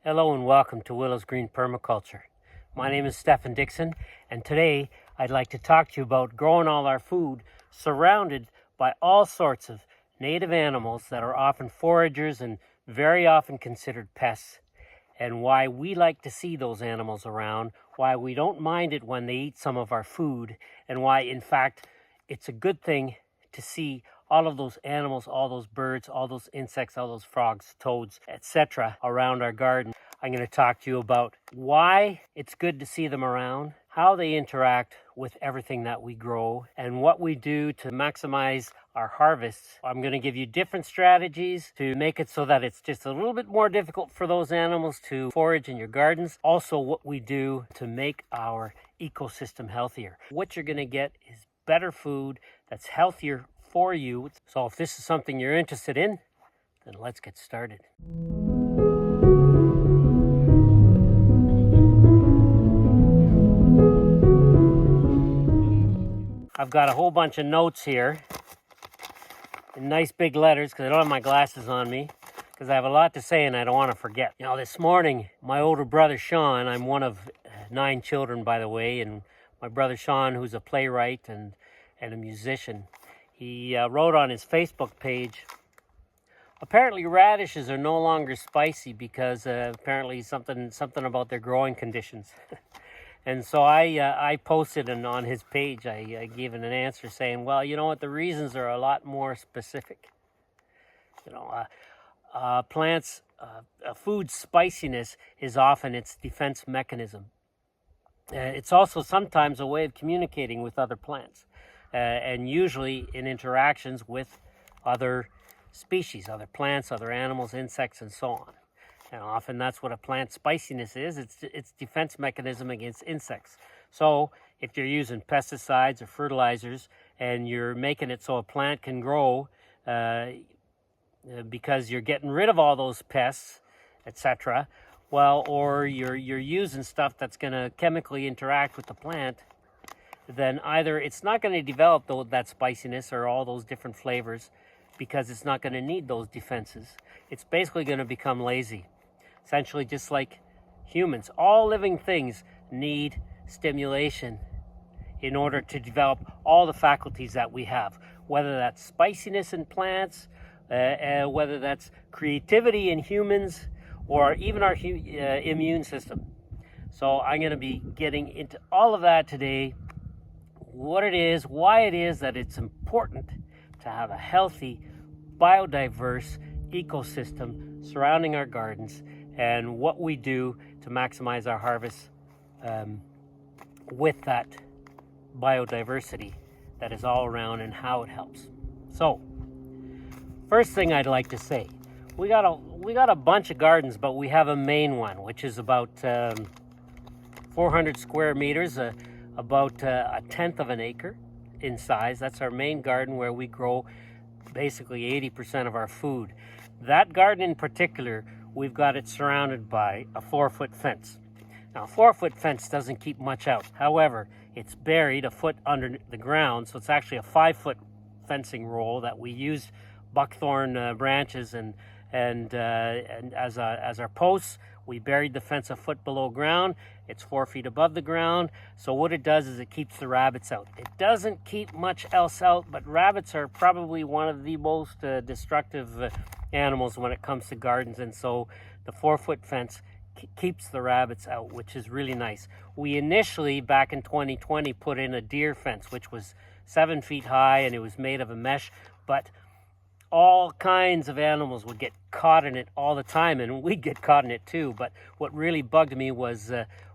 Hello and welcome to Willows Green Permaculture. My name is Stephen Dixon, and today I'd like to talk to you about growing all our food surrounded by all sorts of native animals that are often foragers and very often considered pests, and why we like to see those animals around, why we don't mind it when they eat some of our food, and why, in fact, it's a good thing to see all of those animals, all those birds, all those insects, all those frogs, toads, etc. around our garden. I'm going to talk to you about why it's good to see them around, how they interact with everything that we grow, and what we do to maximize our harvests. I'm going to give you different strategies to make it so that it's just a little bit more difficult for those animals to forage in your gardens. Also, what we do to make our ecosystem healthier. What you're going to get is better food that's healthier for you. So if this is something you're interested in, then let's get started. I've got a whole bunch of notes here in nice big letters because I don't have my glasses on me, because I have a lot to say and I don't want to forget. You know, this morning, my older brother Sean, I'm one of 9 children, by the way, and my brother Sean, who's a playwright and a musician, he wrote on his Facebook page, apparently radishes are no longer spicy because apparently something about their growing conditions. And so I posted, and on his page I gave an answer saying, well, you know what, the reasons are a lot more specific. You know, plants, food spiciness is often its defense mechanism. It's also sometimes a way of communicating with other plants. And usually in interactions with other species, other plants, other animals, insects, and so on. And often that's what a plant's spiciness is. It's defense mechanism against insects. So if you're using pesticides or fertilizers and you're making it so a plant can grow because you're getting rid of all those pests, etc., well, or you're using stuff that's going to chemically interact with the plant, then either it's not going to develop that spiciness or all those different flavors because it's not going to need those defenses. It's basically going to become lazy. Essentially, just like humans, all living things need stimulation in order to develop all the faculties that we have, whether that's spiciness in plants, whether that's creativity in humans, or even our immune system. So I'm going to be getting into all of that today, what it is, why it is that it's important to have a healthy, biodiverse ecosystem surrounding our gardens, and what we do to maximize our harvests with that biodiversity that is all around and how it helps. So, first thing I'd like to say, we got a bunch of gardens, but we have a main one, which is about 400 square meters, about a tenth of an acre in size. That's our main garden where we grow basically 80% of our food. That garden in particular, we've got it surrounded by a 4-foot fence. Now, a 4-foot fence doesn't keep much out. However, it's buried a foot under the ground, so it's actually a 5-foot fencing roll that we used buckthorn branches and as our posts. We buried the fence a foot below ground. It's 4 feet above the ground. So what it does is it keeps the rabbits out. It doesn't keep much else out, but rabbits are probably one of the most destructive animals when it comes to gardens. And so the 4-foot fence keeps the rabbits out, which is really nice. We initially, back in 2020, put in a deer fence, which was 7 feet high, and it was made of a mesh, but all kinds of animals would get caught in it all the time, and we'd get caught in it too. But what really bugged me was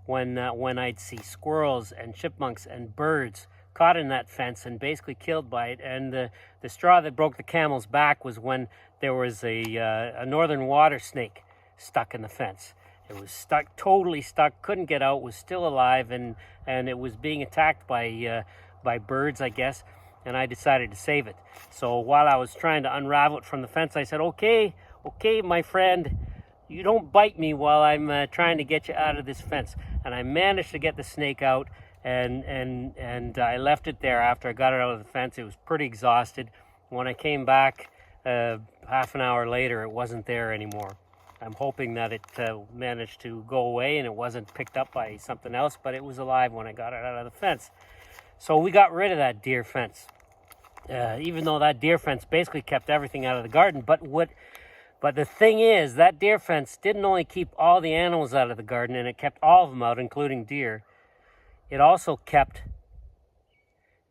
when I'd see squirrels and chipmunks and birds caught in that fence and basically killed by it. And the straw that broke the camel's back was when there was a northern water snake stuck in the fence. It was stuck, totally stuck, couldn't get out, was still alive, and it was being attacked by birds, I guess. And I decided to save it. So while I was trying to unravel it from the fence, I said, okay, my friend, you don't bite me while I'm trying to get you out of this fence. And I managed to get the snake out, and I left it there after I got it out of the fence. It was pretty exhausted. When I came back half an hour later, it wasn't there anymore. I'm hoping that it managed to go away and it wasn't picked up by something else, but it was alive when I got it out of the fence. So we got rid of that deer fence, even though that deer fence basically kept everything out of the garden. But the thing is, that deer fence didn't only keep all the animals out of the garden, and it kept all of them out, including deer. It also kept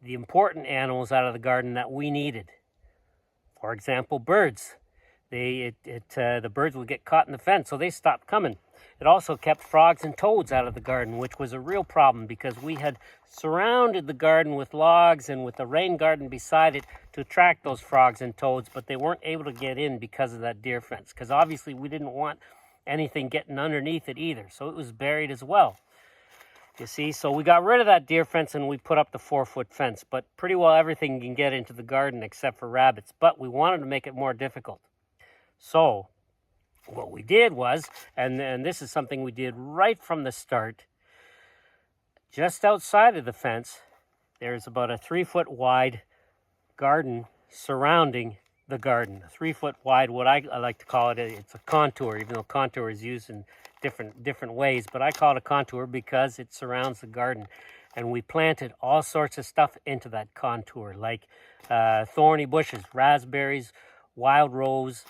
the important animals out of the garden that we needed. For example, birds. The birds would get caught in the fence, so they stopped coming. It also kept frogs and toads out of the garden, which was a real problem because we had surrounded the garden with logs and with a rain garden beside it to attract those frogs and toads, but they weren't able to get in because of that deer fence, because obviously we didn't want anything getting underneath it either, so it was buried as well. You see, so we got rid of that deer fence and we put up the 4-foot fence, but pretty well everything can get into the garden except for rabbits, but we wanted to make it more difficult. So what we did was, and this is something we did right from the start, just outside of the fence, there's about a 3-foot wide garden surrounding the garden. A 3-foot wide, what I like to call it, it's a contour, even though contour is used in different ways, but I call it a contour because it surrounds the garden. And we planted all sorts of stuff into that contour, like thorny bushes, raspberries, wild rose,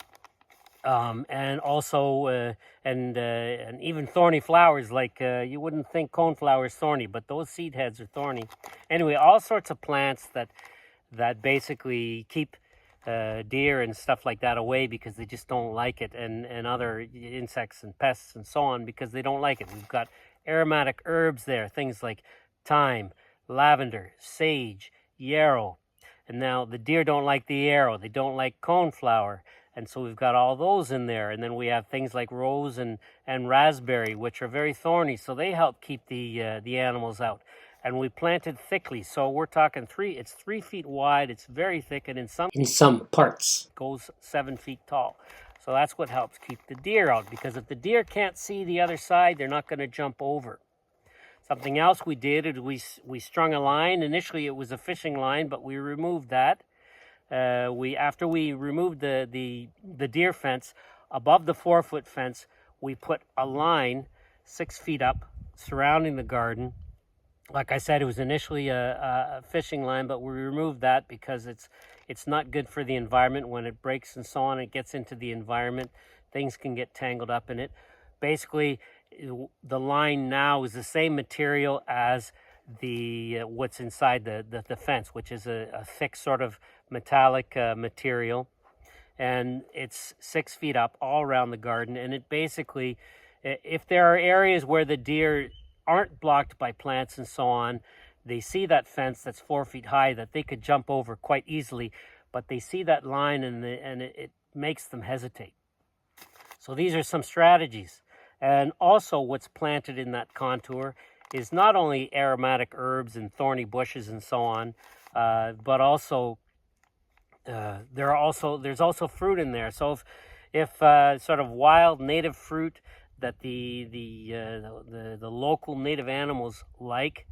and also and even thorny flowers, like you wouldn't think coneflower is thorny, but those seed heads are thorny. Anyway, all sorts of plants that basically keep deer and stuff like that away because they just don't like it, and other insects and pests and so on because they don't like it. We've got aromatic herbs there, things like thyme, lavender, sage, yarrow. And now the deer don't like the yarrow, they don't like coneflower. And so we've got all those in there. And then we have things like rose and raspberry, which are very thorny. So they help keep the animals out. And we planted thickly. So we're talking it's 3 feet wide. It's very thick. And in some parts goes 7 feet tall. So that's what helps keep the deer out. Because if the deer can't see the other side, they're not going to jump over. Something else we did is we strung a line. Initially it was a fishing line, but we removed that. After we removed the deer fence, above the 4-foot fence, we put a line 6 feet up surrounding the garden. Like I said, it was initially a fishing line, but we removed that because it's not good for the environment. When it breaks and so on, it gets into the environment. Things can get tangled up in it. Basically, the line now is the same material as what's inside the fence, which is a thick sort of metallic material, and it's 6 feet up all around the garden. And it basically, if there are areas where the deer aren't blocked by plants and so on, they see that fence that's 4 feet high that they could jump over quite easily, but they see that line and it makes them hesitate. So these are some strategies. And also what's planted in that contour is not only aromatic herbs and thorny bushes and so on, but also there's also fruit in there. So if sort of wild native fruit that the local native animals like,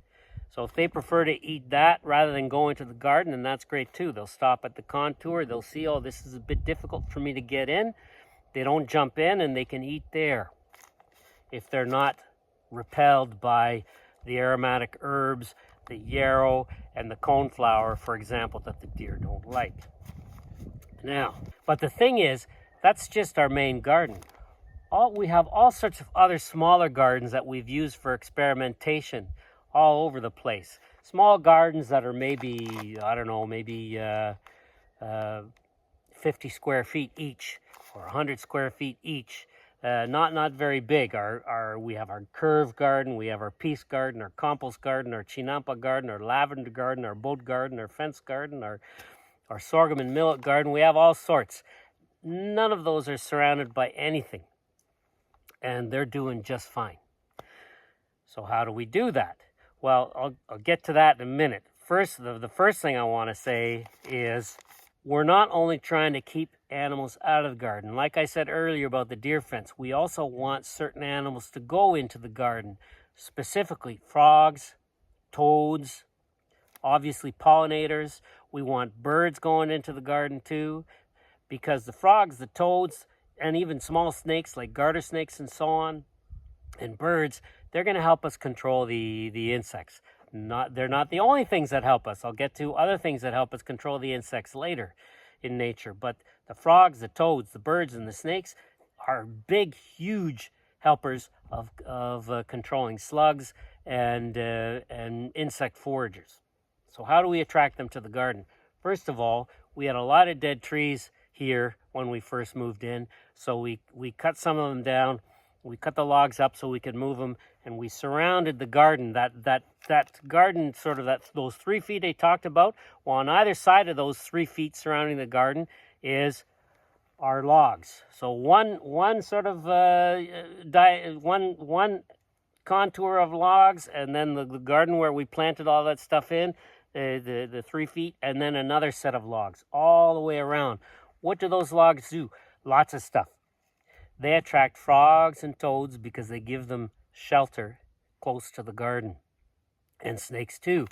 so if they prefer to eat that rather than go into the garden, then that's great too. They'll stop at the contour. They'll see, oh, this is a bit difficult for me to get in. They don't jump in, and they can eat there if they're not repelled by the aromatic herbs, the yarrow, and the coneflower, for example, that the deer don't like. Now, but the thing is, that's just our main garden. We have all sorts of other smaller gardens that we've used for experimentation all over the place. Small gardens that are maybe, I don't know, maybe 50 square feet each or 100 square feet each. Not very big. We have our curve garden, we have our peace garden, our compost garden, our chinampa garden, our lavender garden, our boat garden, our fence garden, our sorghum and millet garden. We have all sorts. None of those are surrounded by anything, and they're doing just fine. So how do we do that? Well, I'll get to that in a minute. First, the first thing I want to say is we're not only trying to keep animals out of the garden. Like I said earlier about the deer fence, we also want certain animals to go into the garden, specifically frogs, toads, obviously pollinators. We want birds going into the garden too, because the frogs, the toads, and even small snakes like garter snakes and so on, and birds, they're going to help us control the insects. They're not the only things that help us. I'll get to other things that help us control the insects later in nature. But the frogs, the toads, the birds, and the snakes are big, huge helpers of controlling slugs and insect foragers. So how do we attract them to the garden? First of all, we had a lot of dead trees here when we first moved in. So we cut some of them down. We cut the logs up so we could move them, and we surrounded the garden. That garden, sort of those 3 feet I talked about. Well, on either side of those 3 feet surrounding the garden is our logs. So one sort of one contour of logs, and then the garden where we planted all that stuff in, the 3 feet, and then another set of logs all the way around. What do those logs do? Lots of stuff. They attract frogs and toads because they give them shelter close to the garden, and snakes too.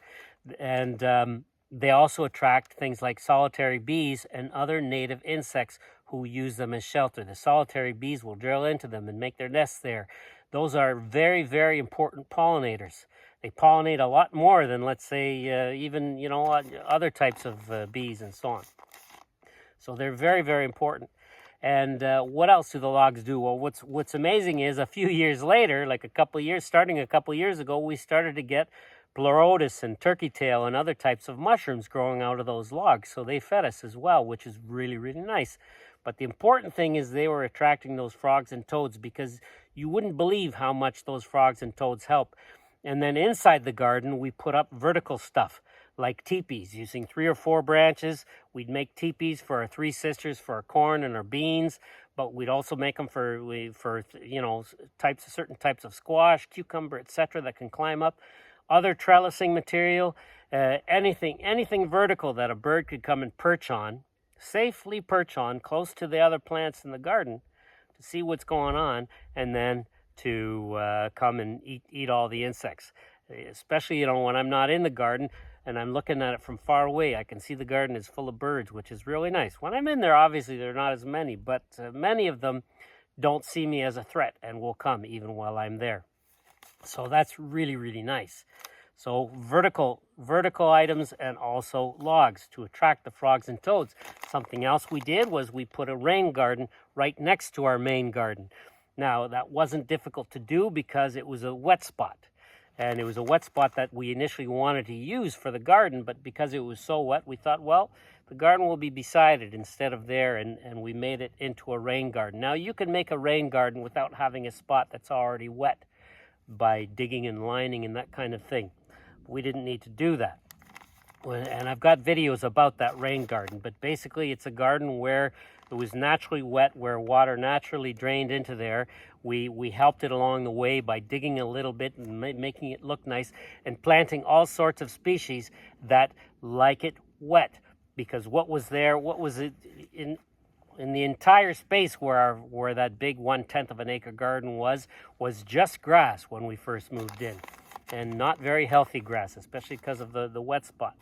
And they also attract things like solitary bees and other native insects who use them as shelter. The solitary bees will drill into them and make their nests there. Those are very, very important pollinators. They pollinate a lot more than, let's say, even other types of bees and so on. So they're very, very important. And what else do the logs do? Well, what's amazing is a few years later, starting a couple years ago, we started to get pleurotus and turkey tail and other types of mushrooms growing out of those logs. So they fed us as well, which is really, really nice. But the important thing is they were attracting those frogs and toads, because you wouldn't believe how much those frogs and toads help. And then inside the garden, we put up vertical stuff like teepees, using 3 or 4 branches. We'd make teepees for our 3 sisters, for our corn and our beans, but we'd also make them for certain types of squash, cucumber, etc., that can climb up. Other trellising material, anything vertical that a bird could come and safely perch on, close to the other plants in the garden, to see what's going on, and then to come and eat all the insects. Especially, when I'm not in the garden and I'm looking at it from far away, I can see the garden is full of birds, which is really nice. When I'm in there, obviously, there are not as many, but many of them don't see me as a threat and will come even while I'm there. So that's really, really nice. So vertical items and also logs to attract the frogs and toads. Something else we did was we put a rain garden right next to our main garden. Now, that wasn't difficult to do because it was a wet spot. And it was a wet spot that we initially wanted to use for the garden, but because it was so wet, we thought, well, the garden will be beside it instead of there, and we made it into a rain garden. Now, you can make a rain garden without having a spot that's already wet by digging and lining and that kind of thing. We didn't need to do that. And I've got videos about that rain garden, but basically it's a garden where it was naturally wet, where water naturally drained into there. We helped it along the way by digging a little bit and making it look nice, and planting all sorts of species that like it wet. Because what was it in the entire space where that big 1/10 of an acre garden was just grass when we first moved in, and not very healthy grass, especially because of the wet spot.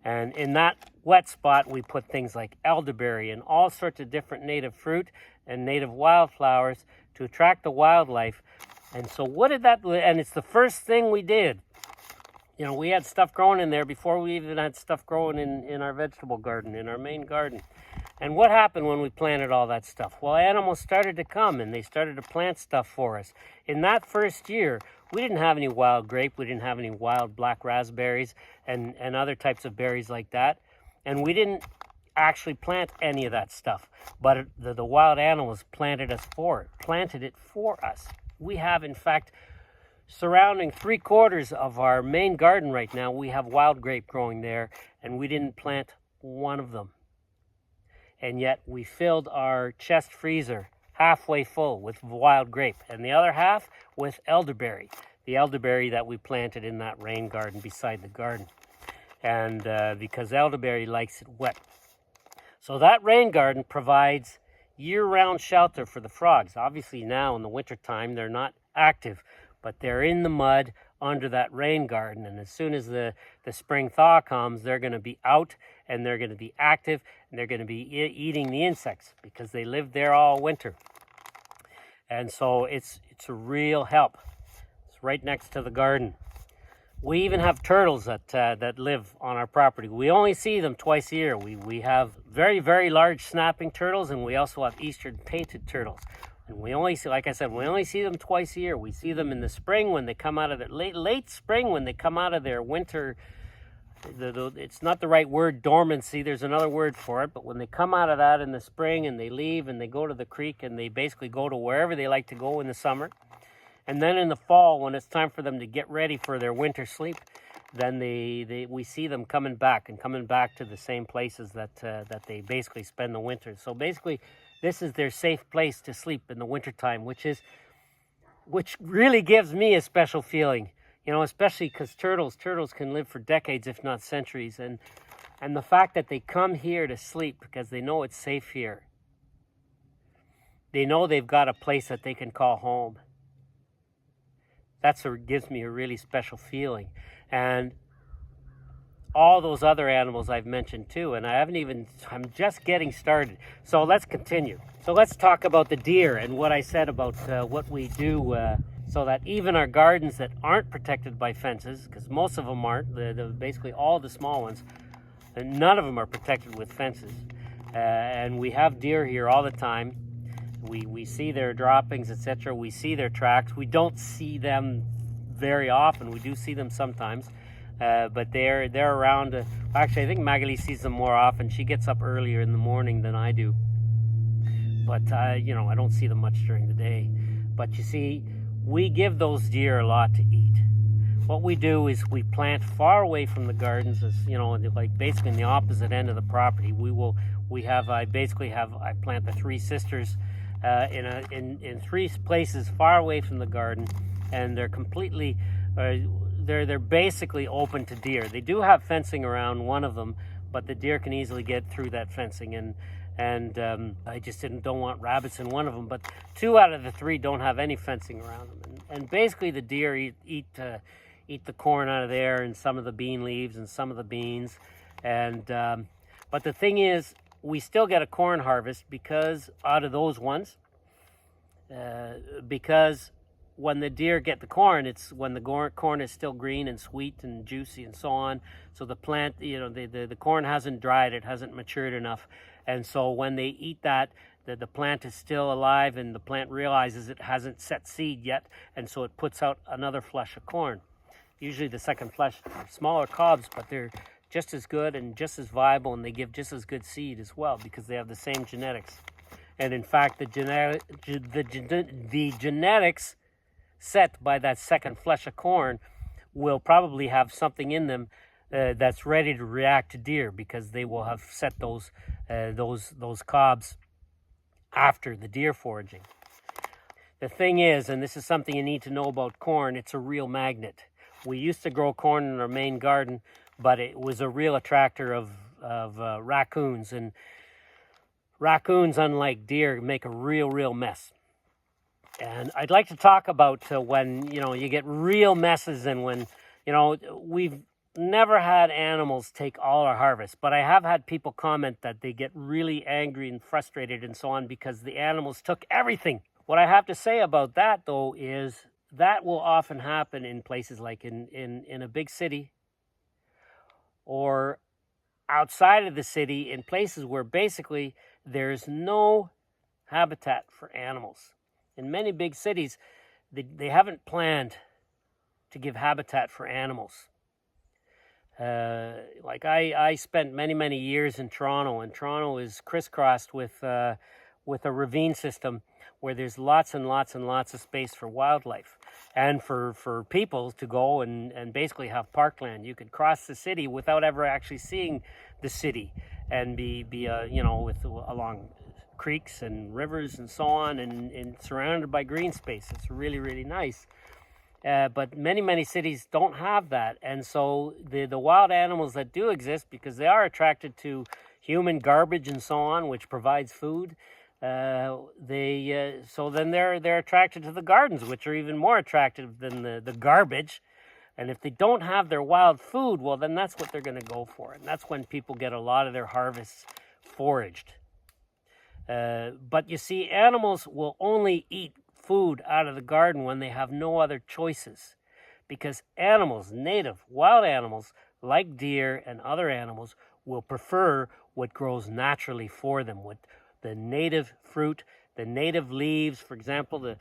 And in that wet spot, we put things like elderberry and all sorts of different native fruit and native wildflowers to attract the wildlife. And so and it's the first thing we did. We had stuff growing in there before we even had stuff growing in our vegetable garden, in our main garden. And what happened when we planted all that stuff? Well, animals started to come and they started to plant stuff for us. In that first year, we didn't have any wild grape, we didn't have any wild black raspberries and other types of berries like that. And we didn't actually plant any of that stuff, but the wild animals planted it for us. We have, in fact, surrounding 3/4 of our main garden right now, we have wild grape growing there, and we didn't plant one of them. And yet we filled our chest freezer halfway full with wild grape, and the other half with elderberry, the elderberry that we planted in that rain garden beside the garden. And because elderberry likes it wet. So that rain garden provides year-round shelter for the frogs. Obviously now in the wintertime they're not active, but they're in the mud under that rain garden. And as soon as the spring thaw comes, they're going to be out and they're going to be active and they're going to be eating the insects because they live there all winter. And so it's a real help. It's right next to the garden. We even have turtles that live on our property. We only see them twice a year. We have very, very large snapping turtles, and we also have eastern painted turtles. And we only see, like I said, we only see them twice a year. We see them in the spring when they come out of their late spring when they come out of their winter. It's not the right word, dormancy. There's another word for it. But when they come out of that in the spring and they leave and they go to the creek and they basically go to wherever they like to go in the summer. And then in the fall, when it's time for them to get ready for their winter sleep, then we see them coming back to the same places that they basically spend the winter. So basically, this is their safe place to sleep in the wintertime, which really gives me a special feeling, especially because turtles can live for decades, if not centuries. And the fact that they come here to sleep because they know it's safe here. They know they've got a place that they can call home. Gives me a really special feeling. And all those other animals I've mentioned too, and I'm just getting started. So let's continue. So let's talk about the deer and what I said about what we do so that even our gardens that aren't protected by fences, because most of them aren't, basically all the small ones, and none of them are protected with fences. And we have deer here all the time. We see their droppings, etc. We see their tracks. We don't see them very often. We do see them sometimes, but they're around. Actually, I think Magali sees them more often. She gets up earlier in the morning than I do. But I don't see them much during the day. But you see, we give those deer a lot to eat. What we do is we plant far away from the gardens, like basically in the opposite end of the property. I plant the Three Sisters in three places far away from the garden, and they're completely they're basically open to deer. They do have fencing around one of them, but the deer can easily get through that fencing, and I just don't want rabbits in one of them. But 2 out of the 3 don't have any fencing around them, and basically the deer eat the corn out of there and some of the bean leaves and some of the beans, and but the thing is, we still get a corn harvest because out of those ones, because when the deer get the corn, it's when the corn is still green and sweet and juicy and so on. So the plant, the corn hasn't dried, it hasn't matured enough. And so when they eat that, the plant is still alive and the plant realizes it hasn't set seed yet. And so it puts out another flush of corn. Usually the second flush are smaller cobs, but they're just as good and just as viable, and they give just as good seed as well because they have the same genetics. And in fact, the genetics set by that second flush of corn will probably have something in them that's ready to react to deer because they will have set those cobs after the deer foraging. The thing is, and this is something you need to know about corn, it's a real magnet. We used to grow corn in our main garden, but it was a real attractor of raccoons. And raccoons, unlike deer, make a real mess. And I'd like to talk about when, you get real messes and when, we've never had animals take all our harvest. But I have had people comment that they get really angry and frustrated and so on because the animals took everything. What I have to say about that, though, is that will often happen in places like in a big city, or outside of the city in places where basically there's no habitat for animals. In many big cities, they haven't planned to give habitat for animals. Like I spent many years in Toronto, and Toronto is crisscrossed with a ravine system where there's lots and lots of space for wildlife and for people to go and basically have parkland. You could cross the city without ever actually seeing the city and be along creeks and rivers and so on and surrounded by green space. It's really nice. But many cities don't have that. And so the wild animals that do exist, because they are attracted to human garbage and so on, which provides food, so then they're attracted to the gardens, which are even more attractive than the garbage. And if they don't have their wild food, well, then that's what they're going to go for. And that's when people get a lot of their harvests foraged. But you see, animals will only eat food out of the garden when they have no other choices. Because animals, native, wild animals, like deer and other animals, will prefer what grows naturally for them, what the native fruit, the native leaves. For example, the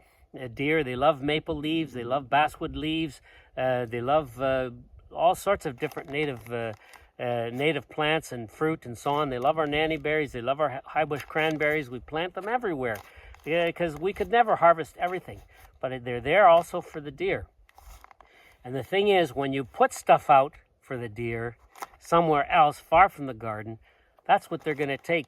deer, they love maple leaves, they love basswood leaves, they love all sorts of different native plants and fruit and so on. They love our nanny berries, they love our high bush cranberries. We plant them everywhere because we could never harvest everything, but they're there also for the deer. And the thing is, when you put stuff out for the deer somewhere else, far from the garden, that's what they're going to take.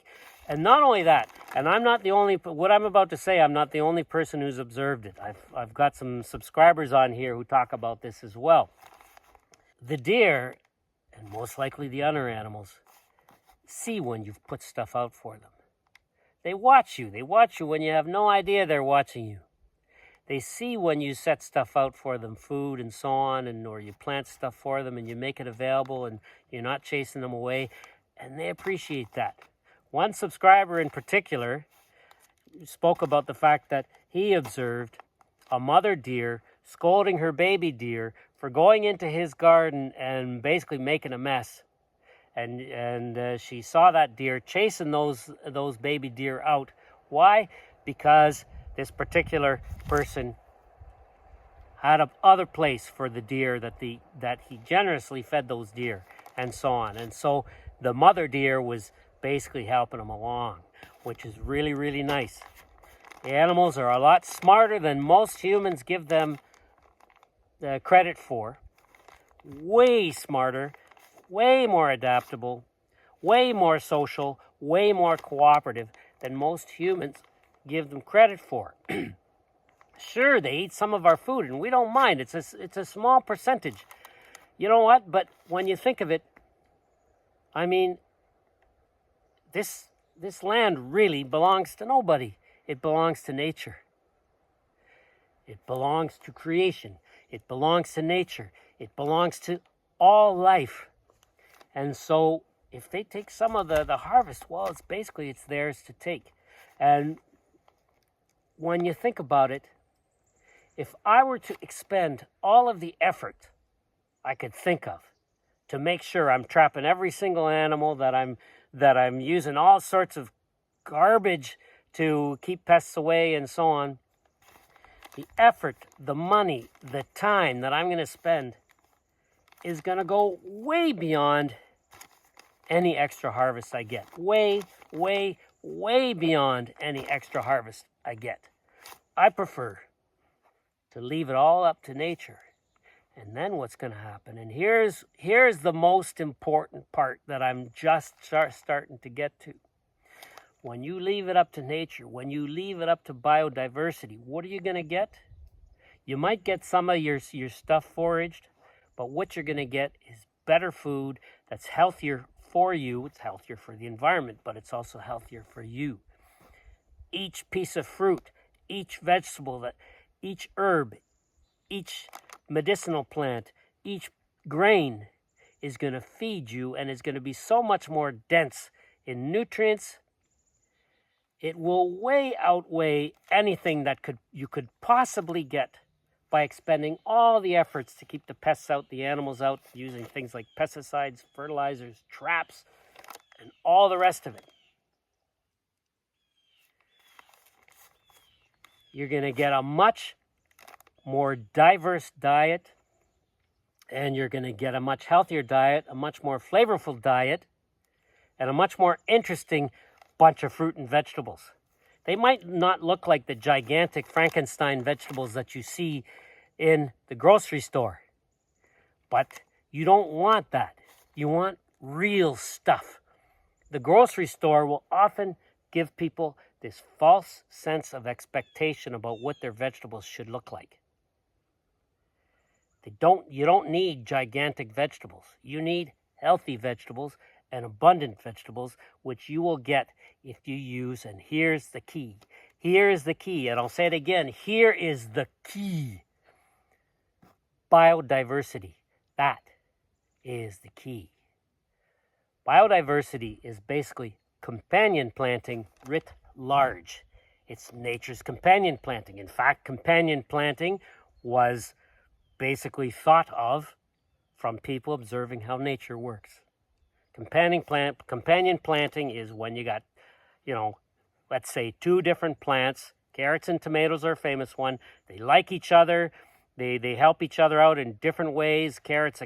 And not only that, and I'm not the only, what I'm about to say, I'm not the only person who's observed it. I've got some subscribers on here who talk about this as well. The deer, and most likely the other animals, see when you've put stuff out for them. They watch you. They watch you when you have no idea they're watching you. They see when you set stuff out for them, food and so on, or you plant stuff for them and you make it available and you're not chasing them away, and they appreciate that. One subscriber in particular spoke about the fact that he observed a mother deer scolding her baby deer for going into his garden and basically making a mess. And she saw that deer chasing those baby deer out. Why? Because this particular person had a other place for the deer that he generously fed those deer and so on. And so the mother deer was basically helping them along, which is really, really nice. The animals are a lot smarter than most humans give them credit for. Way smarter, way more adaptable, way more social, way more cooperative than most humans give them credit for. Sure, they eat some of our food, and we don't mind. It's a small percentage. You know what? But when you think of it, I mean, this land really belongs to nobody. It belongs to nature. It belongs to creation. It belongs to nature. It belongs to all life. And so if they take some of the harvest, well, it's theirs to take. And when you think about it, if I were to expend all of the effort I could think of to make sure I'm trapping every single animal, that I'm using all sorts of garbage to keep pests away and so on, the effort, the money, the time that I'm going to spend is going to go way beyond any extra harvest I get. Way, way, way beyond any extra harvest I get. I prefer to leave it all up to nature. And then what's going to happen? And here's the most important part that I'm just starting to get to. When you leave it up to nature, when you leave it up to biodiversity, what are you going to get? You might get some of your stuff foraged, but what you're going to get is better food that's healthier for you. It's healthier for the environment, but it's also healthier for you. Each piece of fruit, each vegetable, each herb, each medicinal plant, each grain is going to feed you and is going to be so much more dense in nutrients. It will way outweigh anything that you could possibly get by expending all the efforts to keep the pests out, the animals out, using things like pesticides, fertilizers, traps, and all the rest of it. You're going to get a much more diverse diet, and you're going to get a much healthier diet, a much more flavorful diet, and a much more interesting bunch of fruit and vegetables. They might not look like the gigantic Frankenstein vegetables that you see in the grocery store, but you don't want that. You want real stuff. The grocery store will often give people this false sense of expectation about what their vegetables should look like. You don't need gigantic vegetables. You need healthy vegetables and abundant vegetables, which you will get if you use, and here's the key. Here is the key, and I'll say it again. Here is the key. Biodiversity. That is the key. Biodiversity is basically companion planting writ large. It's nature's companion planting. In fact, companion planting was basically thought of from people observing how nature works. Companion planting is when you got, let's say 2 different plants. Carrots and tomatoes are a famous one. They like each other. They help each other out in different ways. Carrots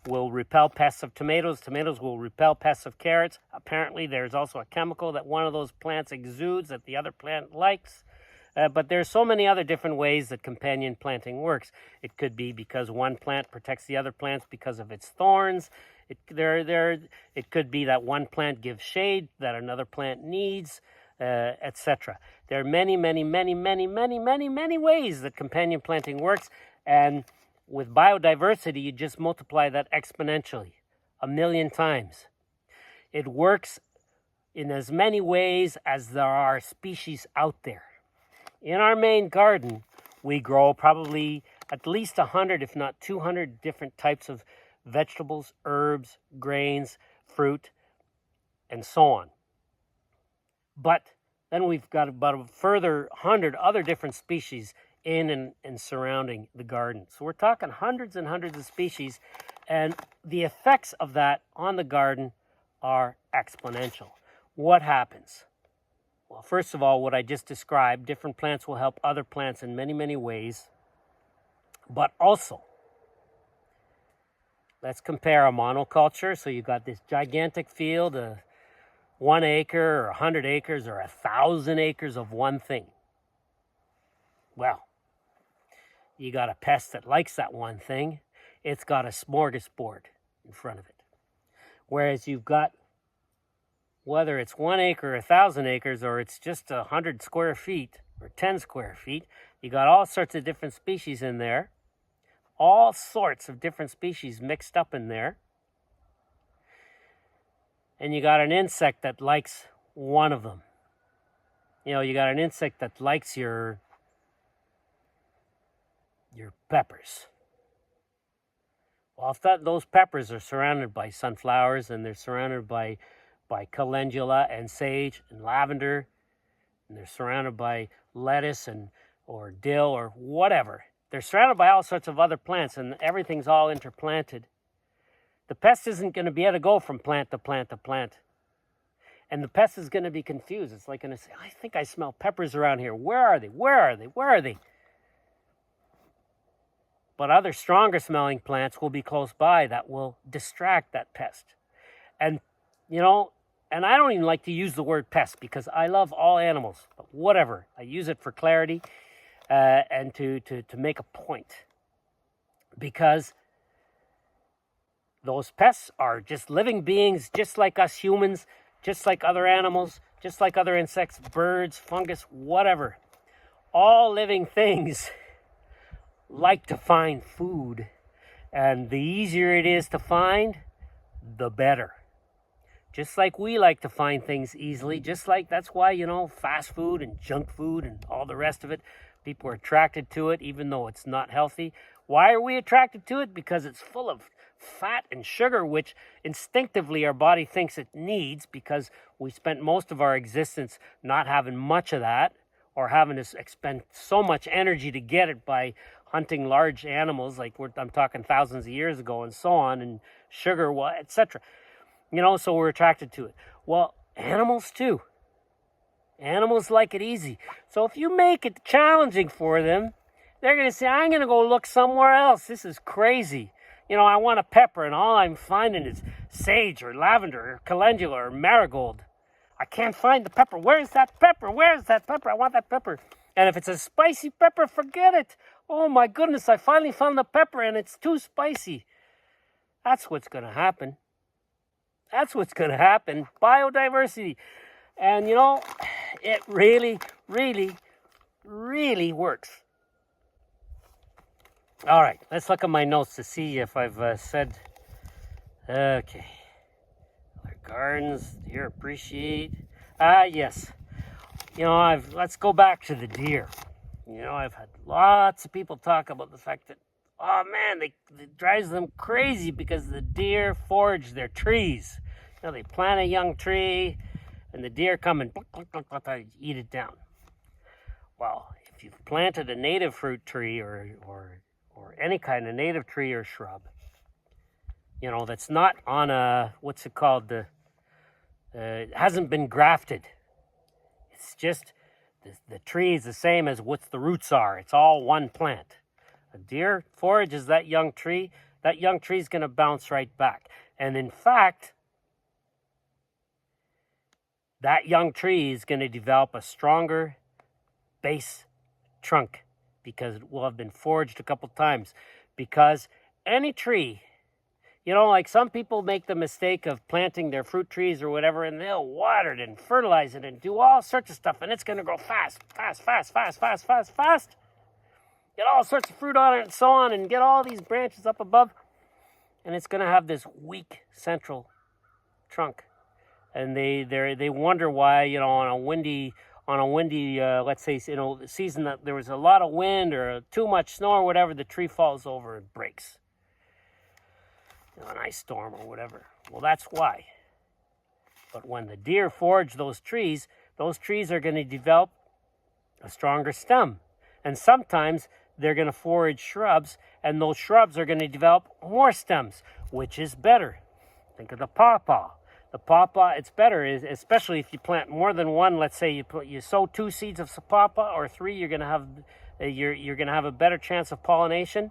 will repel pests of tomatoes. Tomatoes will repel pests of carrots. Apparently, there's also a chemical that one of those plants exudes that the other plant likes. But there's so many other different ways that companion planting works. It could be because one plant protects the other plants because of its thorns. It could be that one plant gives shade that another plant needs, etc. There are many, many, many, many, many, many, many ways that companion planting works. And with biodiversity, you just multiply that exponentially 1,000,000 times. It works in as many ways as there are species out there. In our main garden, we grow probably at least 100, if not 200 different types of vegetables, herbs, grains, fruit, and so on. But then we've got about a further 100 other different species in and surrounding the garden. So we're talking hundreds and hundreds of species, and the effects of that on the garden are exponential. What happens? Well, first of all, what I just described, different plants will help other plants in many, many ways. But also, let's compare a monoculture. So you've got this gigantic field, 1 acre or 100 acres or 1,000 acres of one thing. Well, you got a pest that likes that one thing. It's got a smorgasbord in front of it. Whereas you've got, whether it's 1 acre, 1,000 acres, or it's just 100 square feet or 10 square feet, you got all sorts of different species in there. All sorts of different species mixed up in there. And you got an insect that likes one of them. You got an insect that likes your peppers. Well, if those peppers are surrounded by sunflowers and they're surrounded by calendula and sage and lavender, and they're surrounded by lettuce or dill or whatever, they're surrounded by all sorts of other plants, and everything's all interplanted. The pest isn't going to be able to go from plant to plant to plant. And the pest is going to be confused. It's like going to say, I think I smell peppers around here. Where are they? Where are they? Where are they? But other stronger smelling plants will be close by that will distract that pest. And, and I don't even like to use the word pest because I love all animals. But whatever. I use it for clarity and to make a point. Because those pests are just living beings, just like us humans, just like other animals, just like other insects, birds, fungus, whatever. All living things like to find food. And the easier it is to find, the better. Just like we like to find things easily, just like that's why, fast food and junk food and all the rest of it, people are attracted to it even though it's not healthy. Why are we attracted to it? Because it's full of fat and sugar, which instinctively our body thinks it needs because we spent most of our existence not having much of that or having to expend so much energy to get it by hunting large animals, like I'm talking thousands of years ago and so on, and sugar, etc. So we're attracted to it. Well, animals too. Animals like it easy. So if you make it challenging for them, they're going to say, I'm going to go look somewhere else. This is crazy. I want a pepper, and all I'm finding is sage or lavender or calendula or marigold. I can't find the pepper. Where's that pepper? Where's that pepper? I want that pepper. And if it's a spicy pepper, forget it. Oh my goodness, I finally found the pepper and it's too spicy. That's what's going to happen. That's what's going to happen. Biodiversity. And it really, really, really works. All right, let's look at my notes to see if I've said, okay. Other gardens, deer appreciate. Yes. Let's go back to the deer. I've had lots of people talk about the fact that Oh man, it drives them crazy because the deer forage their trees. You know, they plant a young tree, and the deer come and eat it down. Well, if you've planted a native fruit tree or any kind of native tree or shrub, you know, that's not on a, what's it called, it hasn't been grafted. It's just the tree is the same as what the roots are. It's all one plant. A deer forages that young tree is going to bounce right back. And in fact, that young tree is going to develop a stronger base trunk because it will have been foraged a couple times. Because any tree, you know, like some people make the mistake of planting their fruit trees or whatever, and they'll water it and fertilize it and do all sorts of stuff, and it's going to grow fast. Get all sorts of fruit on it and so on, and get all these branches up above, and it's going to have this weak central trunk. And they wonder why, you know, on a windy let's say, you know, season that there was a lot of wind or too much snow or whatever, the tree falls over and breaks. You know, an ice storm or whatever. Well, that's why. But when the deer forage those trees are going to develop a stronger stem. And sometimes they're going to forage shrubs, and those shrubs are going to develop more stems, which is better. Think of the pawpaw. The pawpaw, it's better, especially if you plant more than one. Let's say you sow 2 seeds of pawpaw or 3, you're going to have a better chance of pollination.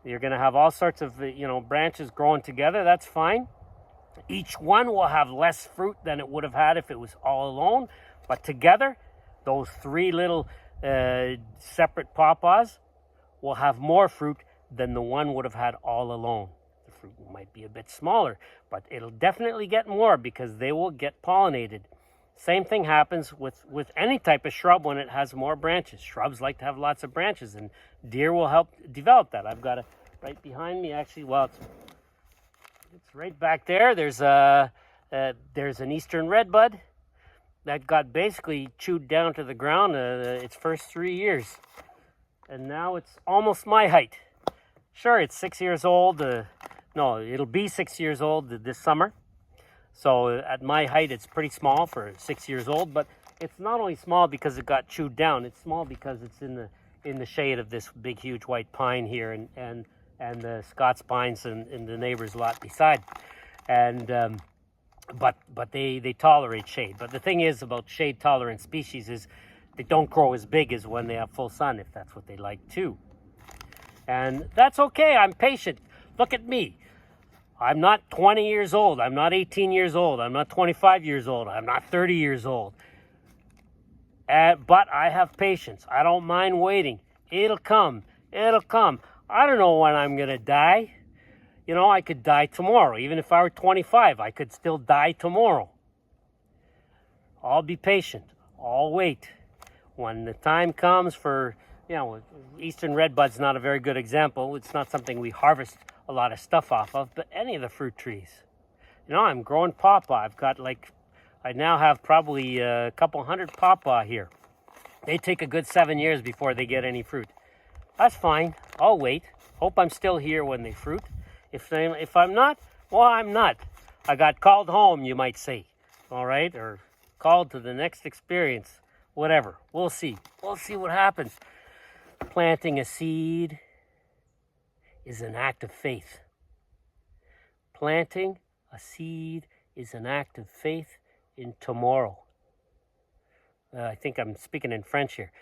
You're going to have all sorts of, you know, branches growing together. That's fine. Each one will have less fruit than it would have had if it was all alone. But together, those 3 little separate pawpaws will have more fruit than the one would have had all alone. The fruit might be a bit smaller, but it'll definitely get more because they will get pollinated. Same thing happens with any type of shrub when it has more branches. Shrubs like to have lots of branches, and deer will help develop that. I've got it right behind me, actually. Well, it's right back there. There's an eastern redbud that got basically chewed down to the ground its first 3 years. And now it's almost my height. Sure, it's 6 years old. No, it'll be 6 years old this summer. So at my height, it's pretty small for 6 years old. But it's not only small because it got chewed down. It's small because it's in the shade of this big, huge white pine here and the Scots pines in the neighbor's lot beside. And but they tolerate shade. But the thing is about shade-tolerant species is they don't grow as big as when they have full sun, if that's what they like too. And that's okay. I'm patient. Look at me. I'm not 20 years old. I'm not 18 years old. I'm not 25 years old. I'm not 30 years old. But I have patience. I don't mind waiting. It'll come. It'll come. I don't know when I'm going to die. You know, I could die tomorrow. Even if I were 25, I could still die tomorrow. I'll be patient. I'll wait. When the time comes for, you know, eastern redbud's not a very good example. It's not something we harvest a lot of stuff off of, but any of the fruit trees. You know, I'm growing pawpaw. I now have probably a couple hundred pawpaw here. They take a good 7 years before they get any fruit. That's fine. I'll wait. Hope I'm still here when they fruit. If I'm not, well, I'm not. I got called home, you might say. All right? Or called to the next experience. Whatever. We'll see. We'll see what happens. Planting a seed is an act of faith. Planting a seed is an act of faith in tomorrow. I think I'm speaking in French here.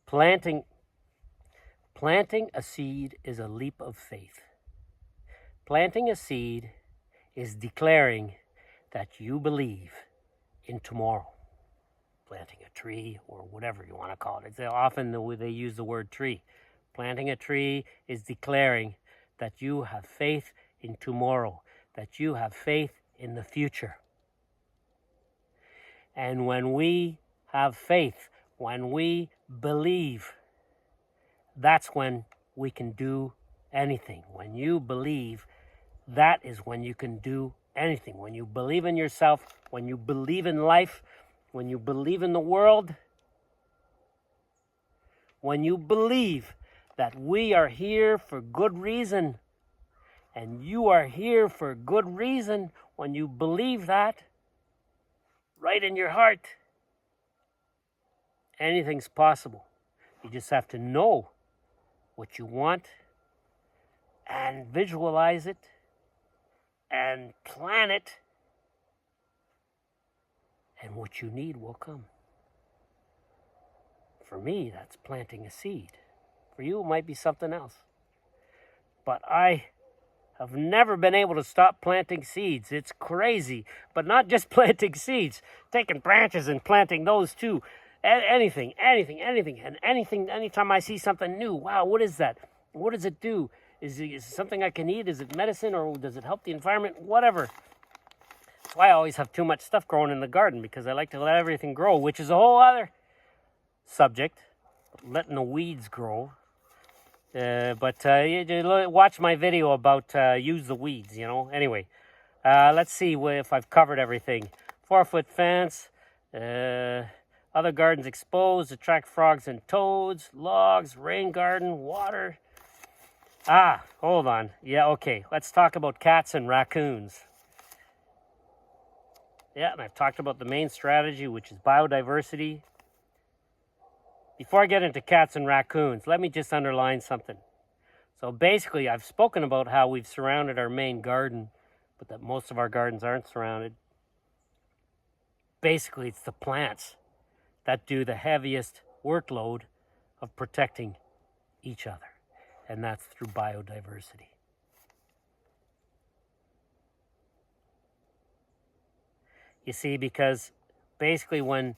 Planting a seed is a leap of faith. Planting a seed is declaring that you believe in tomorrow. Planting a tree, or whatever you want to call it. Often they use the word tree. Planting a tree is declaring that you have faith in tomorrow, that you have faith in the future. And when we have faith, when we believe, that's when we can do anything. When you believe, that is when you can do anything. When you believe in yourself, when you believe in life, when you believe in the world, when you believe that we are here for good reason. And you are here for good reason when you believe that right in your heart. Anything's possible. You just have to know what you want and visualize it and plan it, and what you need will come. For me, that's planting a seed. For you, it might be something else. But I have never been able to stop planting seeds. It's crazy. But not just planting seeds, taking branches and planting those too. Anything. And anytime I see something new, wow, what is that? What does it do? Is it something I can eat? Is it medicine, or does it help the environment? Whatever. That's why I always have too much stuff growing in the garden, because I like to let everything grow, which is a whole other subject, letting the weeds grow. You watch my video about use the weeds, Anyway, let's see if I've covered everything. 4-foot fence, other gardens exposed, attract frogs and toads, logs, rain garden, water. Hold on. Yeah, okay. Let's talk about cats and raccoons. Yeah, and I've talked about the main strategy, which is biodiversity. Before I get into cats and raccoons, let me just underline something. So basically, I've spoken about how we've surrounded our main garden, but that most of our gardens aren't surrounded. Basically, it's the plants that do the heaviest workload of protecting each other, and that's through biodiversity. You see, because basically when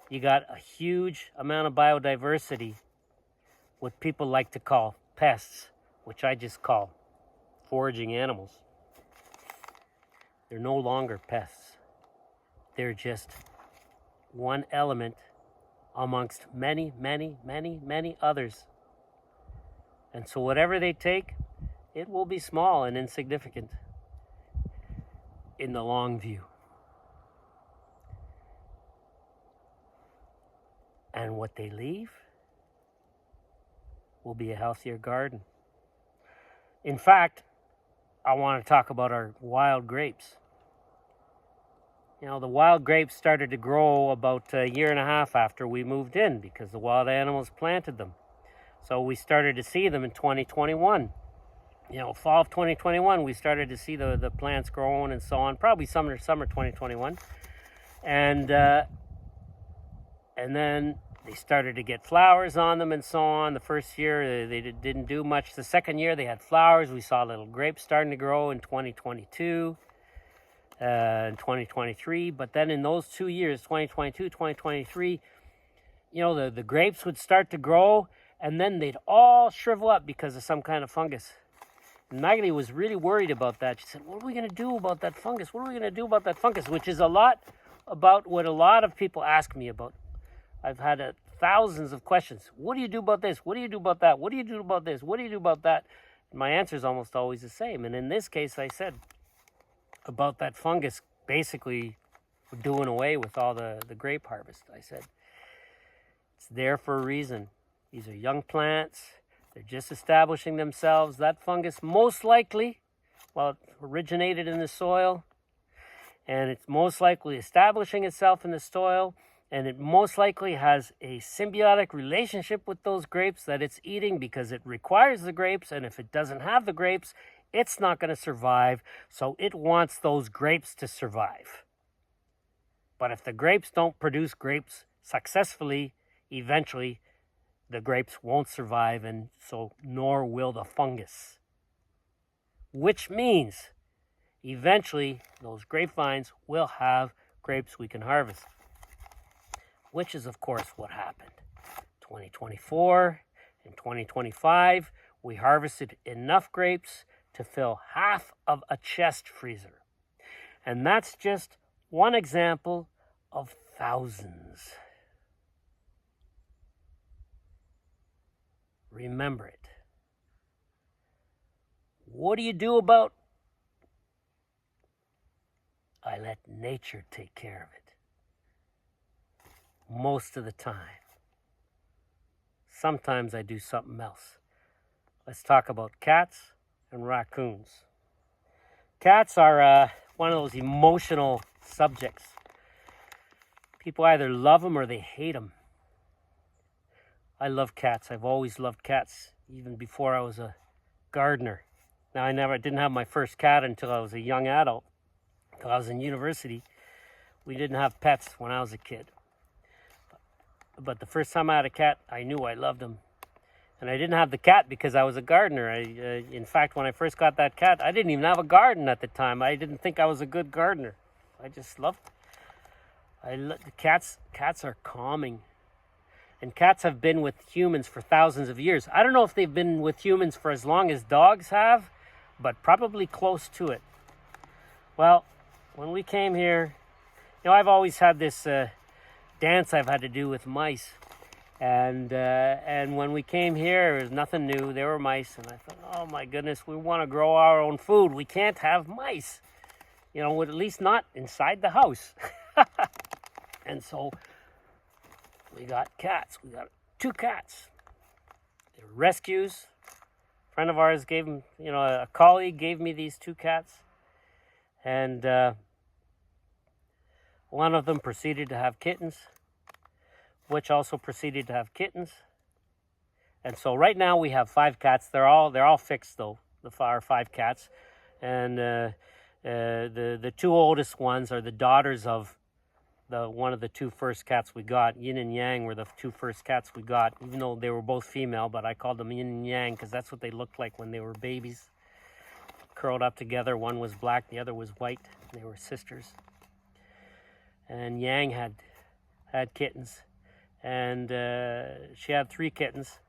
you got a huge amount of biodiversity, what people like to call pests, which I just call foraging animals, they're no longer pests. They're just one element amongst many, many, many, many others. And so whatever they take, it will be small and insignificant in the long view. And what they leave will be a healthier garden. In fact, I want to talk about our wild grapes. The wild grapes started to grow about a year and a half after we moved in, because the wild animals planted them. So we started to see them in 2021. Fall of 2021, we started to see the plants growing and so on, probably summer 2021. And then they started to get flowers on them and so on. The first year, they didn't do much. The second year, they had flowers. We saw little grapes starting to grow in 2022 and 2023. But then in those 2 years, 2022, 2023, the grapes would start to grow, and then they'd all shrivel up because of some kind of fungus. And Maggie was really worried about that. She said, what are we going to do about that fungus? What are we going to do about that fungus? Which is a lot about what a lot of people ask me about. I've had thousands of questions. What do you do about this? What do you do about that? What do you do about this? What do you do about that? And my answer is almost always the same. And in this case, I said about that fungus, basically we're doing away with all the grape harvest. I said, it's there for a reason. These are young plants. They're just establishing themselves. That fungus most likely, it originated in the soil, and it's most likely establishing itself in the soil, and it most likely has a symbiotic relationship with those grapes that it's eating, because it requires the grapes, and if it doesn't have the grapes, it's not going to survive, so it wants those grapes to survive. But if the grapes don't produce grapes successfully, eventually the grapes won't survive, and so nor will the fungus. Which means eventually those grapevines will have grapes we can harvest. Which is, of course, what happened. 2024 and 2025, we harvested enough grapes to fill half of a chest freezer. And that's just one example of thousands. Remember it. What do you do about? I let nature take care of it. Most of the time. Sometimes I do something else. let's talk about cats and raccoons. Cats are one of those emotional subjects. People either love them or they hate them. I love cats. I've always loved cats, even before I was a gardener. Now, I didn't have my first cat until I was a young adult, until I was in university. We didn't have pets when I was a kid. But the first time I had a cat, I knew I loved him. And I didn't have the cat because I was a gardener. In fact, when I first got that cat, I didn't even have a garden at the time. I didn't think I was a good gardener. I just loved cats. Cats are calming. And cats have been with humans for thousands of years. I don't know if they've been with humans for as long as dogs have, but probably close to it. Well, when we came here, I've always had this dance I've had to do with mice. And when we came here, it was nothing new. There were mice. And I thought, oh my goodness, we want to grow our own food. We can't have mice. At least not inside the house. And so we got cats. We got 2 cats. They're rescues. A friend of ours gave them, a colleague gave me these 2 cats. And one of them proceeded to have kittens, which also proceeded to have kittens. And so right now we have 5 cats. They're all fixed though, our 5 cats. And the 2 oldest ones are the daughters of one of the 2 first cats we got. Yin and Yang were the 2 first cats we got, even though they were both female, but I called them Yin and Yang because that's what they looked like when they were babies. Curled up together. One was black, the other was white. They were sisters. And Yang had kittens. And she had 3 kittens.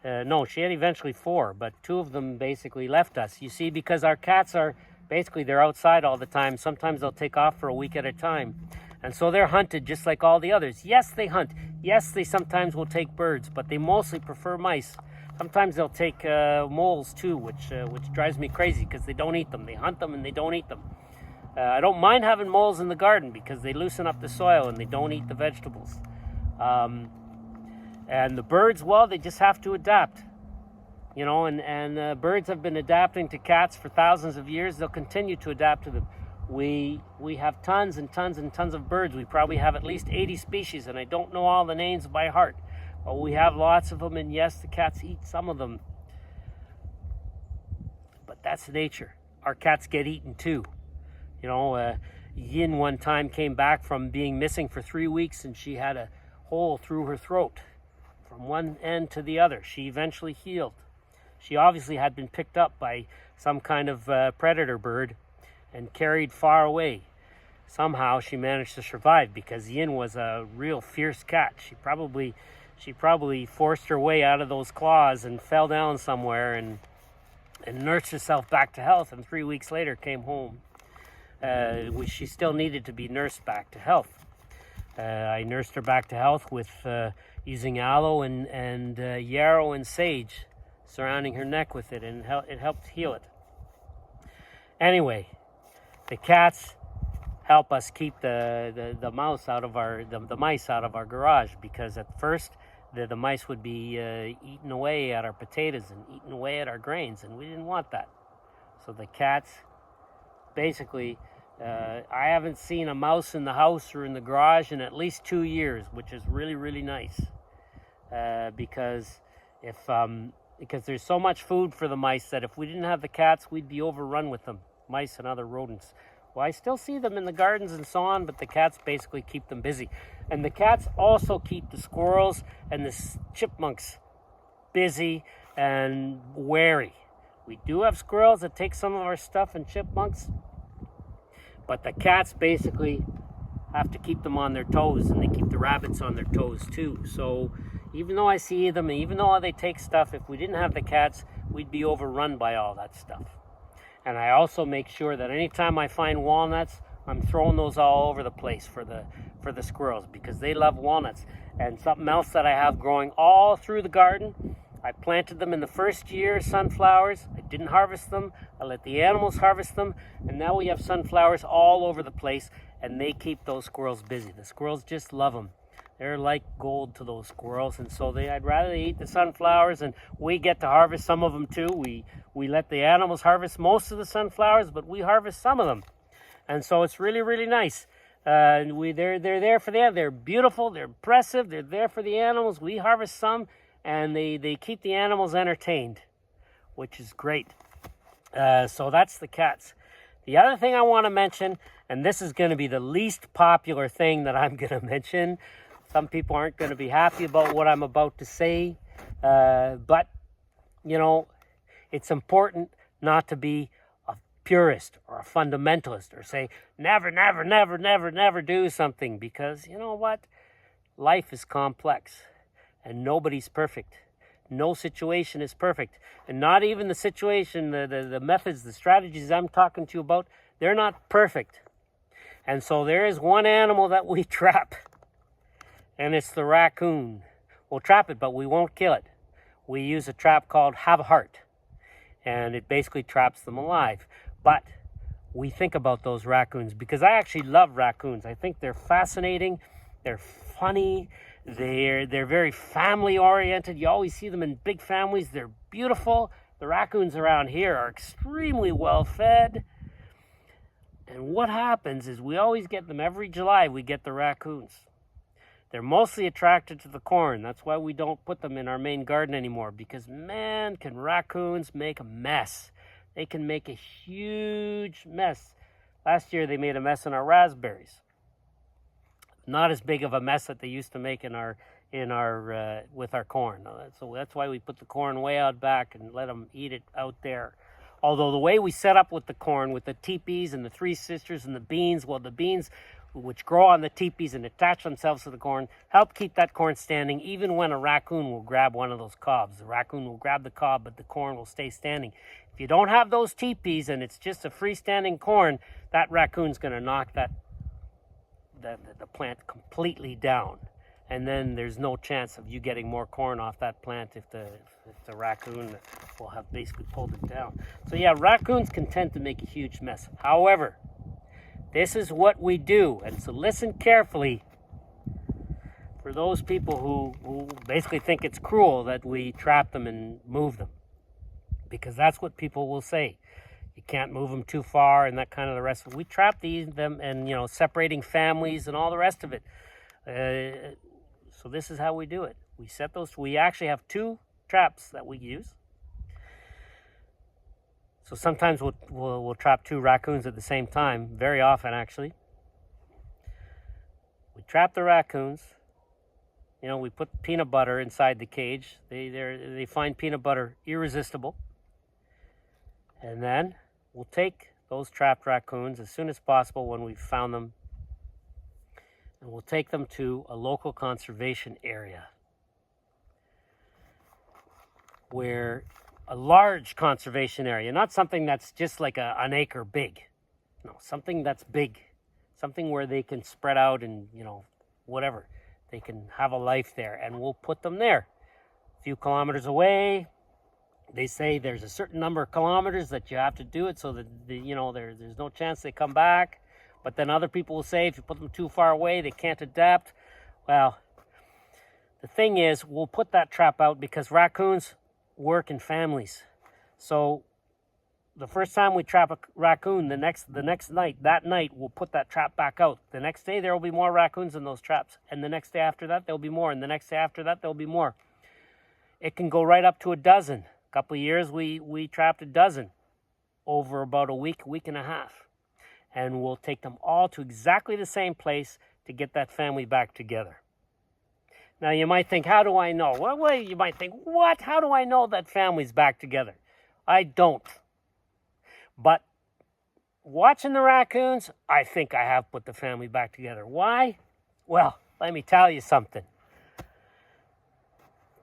No, she had eventually 4, but 2 of them basically left us. You see, because our cats are basically, they're outside all the time. Sometimes they'll take off for a week at a time. And so they're hunted just like all the others. Yes, they hunt. Yes, they sometimes will take birds, but they mostly prefer mice. Sometimes they'll take moles too, which drives me crazy because they don't eat them. They hunt them and they don't eat them. I don't mind having moles in the garden because they loosen up the soil and they don't eat the vegetables. And the birds, well, they just have to adapt. And birds have been adapting to cats for thousands of years. They'll continue to adapt to them. We have tons and tons and tons of birds. We probably have at least 80 species, and I don't know all the names by heart. But we have lots of them, and yes, the cats eat some of them. But that's nature. Our cats get eaten too. Yin one time came back from being missing for 3 weeks, and she had a hole through her throat from one end to the other. She eventually healed. She obviously had been picked up by some kind of predator bird and carried far away. Somehow she managed to survive because Yin was a real fierce cat. She probably forced her way out of those claws and fell down somewhere and nursed herself back to health, and 3 weeks later came home. She still needed to be nursed back to health. I nursed her back to health with using aloe and yarrow and sage, surrounding her neck with it, and it helped heal it. Anyway, the cats help us keep the mice out of our garage, because at first the mice would be eating away at our potatoes and eating away at our grains, and we didn't want that. So the cats basically, I haven't seen a mouse in the house or in the garage in at least 2 years, which is really, really nice. Because there's so much food for the mice that if we didn't have the cats, we'd be overrun with them, mice and other rodents. Well, I still see them in the gardens and so on, but the cats basically keep them busy. And the cats also keep the squirrels and the chipmunks busy and wary. We do have squirrels that take some of our stuff, and chipmunks, but the cats basically have to keep them on their toes, and they keep the rabbits on their toes too. So even though I see them, and even though they take stuff, if we didn't have the cats, we'd be overrun by all that stuff. And I also make sure that anytime I find walnuts, I'm throwing those all over the place for the squirrels, because they love walnuts. And something else that I have growing all through the garden, I planted them in the first year, sunflowers. I didn't harvest them. I let the animals harvest them. And now we have sunflowers all over the place, and they keep those squirrels busy. The squirrels just love them. They're like gold to those squirrels, and so I'd rather they eat the sunflowers, and we get to harvest some of them too. We let the animals harvest most of the sunflowers, but we harvest some of them, and so it's really, really nice. They're there for them. They're beautiful. They're impressive. They're there for the animals. We harvest some, and they keep the animals entertained, which is great. So that's the cats. The other thing I want to mention, and this is going to be the least popular thing that I'm going to mention. Some people aren't going to be happy about what I'm about to say, but, you know, it's important not to be a purist or a fundamentalist or say, never, never, never, never, never do something, because, you know what? Life is complex, and nobody's perfect. No situation is perfect, and not even the situation, the methods, the strategies I'm talking to you about, they're not perfect. And so there is one animal that we trap, and it's the raccoon. We'll trap it, but we won't kill it. We use a trap called Have a Heart, and it basically traps them alive. But we think about those raccoons, because I actually love raccoons. I think they're fascinating, they're funny, they're very family oriented. You always see them in big families. They're beautiful. The raccoons around here are extremely well fed. And what happens is we always get them every July. We get the raccoons. They're mostly attracted to the corn. That's why we don't put them in our main garden anymore, because man, can raccoons make a mess. They can make a huge mess. Last year they made a mess in our raspberries. Not as big of a mess that they used to make with our corn. So that's why we put the corn way out back and let them eat it out there. Although the way we set up with the corn, with the teepees and the three sisters and the beans, well, the beans which grow on the teepees and attach themselves to the corn help keep that corn standing, even when a raccoon will grab one of those cobs. The raccoon will grab the cob, but the corn will stay standing. If you don't have those teepees and it's just a freestanding corn, that raccoon's going to knock the plant completely down, and then there's no chance of you getting more corn off that plant if the raccoon will have basically pulled it down. So yeah, raccoons can tend to make a huge mess. However, this is what we do, and so listen carefully for those people who basically think it's cruel that we trap them and move them, because that's what people will say. You can't move them too far and that kind of the rest of it. We trap them and, separating families and all the rest of it. So this is how we do it. We set those. We actually have two traps that we use. So sometimes we'll trap two raccoons at the same time. Very often, actually. We trap the raccoons. We put peanut butter inside the cage. They find peanut butter irresistible. And then we'll take those trapped raccoons as soon as possible when we've found them, and we'll take them to a local conservation area, where a large conservation area, not something that's just like an acre big. No, something that's big, something where they can spread out and, whatever. They can have a life there, and we'll put them there. A few kilometers away. They say there's a certain number of kilometers that you have to do it so that, there's no chance they come back. But then other people will say if you put them too far away, they can't adapt. Well, the thing is, we'll put that trap out because raccoons work in families. So the first time we trap a raccoon, the next night, we'll put that trap back out. The next day, there will be more raccoons in those traps. And the next day after that, there'll be more. And the next day after that, there'll be more. It can go right up to a dozen. A couple of years, we trapped a dozen over about a week and a half. And we'll take them all to exactly the same place to get that family back together. Now, you might think, how do I know? Well, you might think, what? How do I know that family's back together? I don't. But watching the raccoons, I think I have put the family back together. Why? Well, let me tell you something.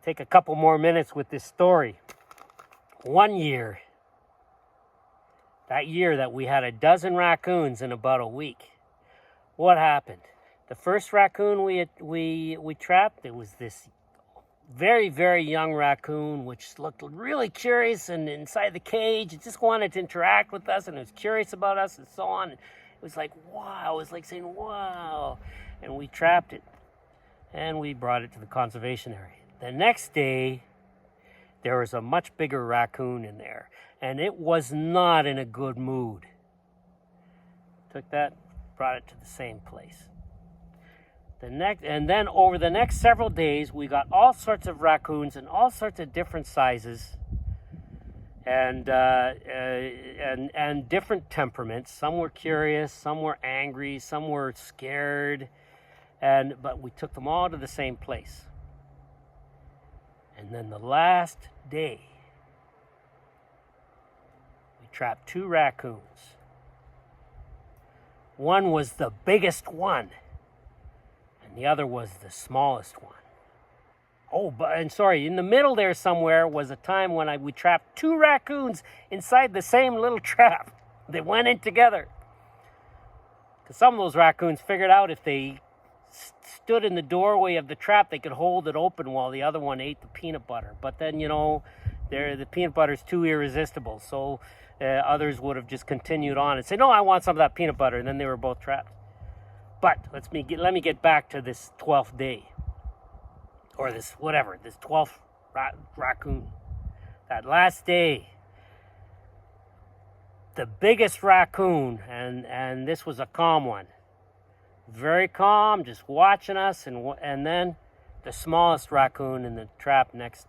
Take a couple more minutes with this story. One year, that year that we had a dozen raccoons in about a week, what happened? The first raccoon we trapped, it was this very, very young raccoon, which looked really curious, and inside the cage, it just wanted to interact with us, and it was curious about us, and so on. It was like, wow. It was like saying, wow. And we trapped it. and we brought it to the conservation area. The next day, there was a much bigger raccoon in there, and it was not in a good mood. Took that, brought it to the same place. And then over the next several days, we got all sorts of raccoons in all sorts of different sizes and different temperaments. Some were curious, some were angry, some were scared, but we took them all to the same place. And then the last day, we trapped 2 raccoons. One was the biggest one, and the other was the smallest one. In the middle there somewhere was a time when we trapped 2 raccoons inside the same little trap. They went in together. Because some of those raccoons figured out if they stood in the doorway of the trap, they could hold it open while the other one ate the peanut butter. But then, the peanut butter is too irresistible. So others would have just continued on and said, no, I want some of that peanut butter. And then they were both trapped. But let me get back to this 12th day. Or this 12th raccoon. That last day, the biggest raccoon, and this was a calm one, very calm, just watching us, and then the smallest raccoon in the trap next